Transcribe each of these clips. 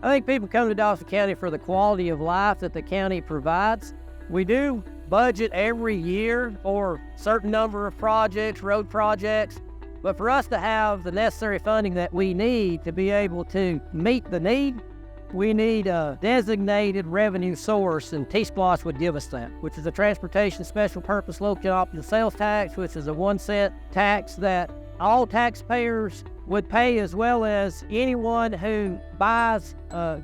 I think people come to Dawson County for the quality of life that the county provides. We do budget every year for a certain number of projects, road projects, but for us to have the necessary funding that we need to be able to meet the need, we need a designated revenue source, and TSPLOST would give us that, which is a Transportation Special Purpose Local Option Sales Tax, which is a 1-cent tax that all taxpayers would pay, as well as anyone who buys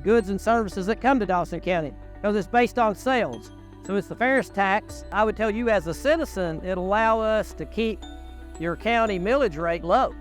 goods and services that come to Dawson County, because it's based on sales. So it's the fairest tax. I would tell you as a citizen, it'll allow us to keep your county millage rate low.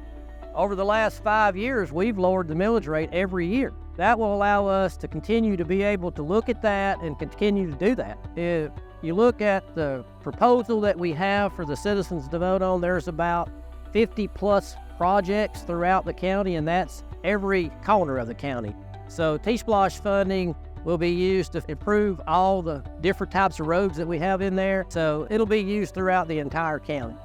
Over the last 5 years, we've lowered the millage rate every year. That will allow us to continue to be able to look at that and continue to do that. If you look at the proposal that we have for the citizens to vote on, there's about 50 plus projects throughout the county, and that's every corner of the county. So TSPLOST funding will be used to improve all the different types of roads that we have in there. So it'll be used throughout the entire county.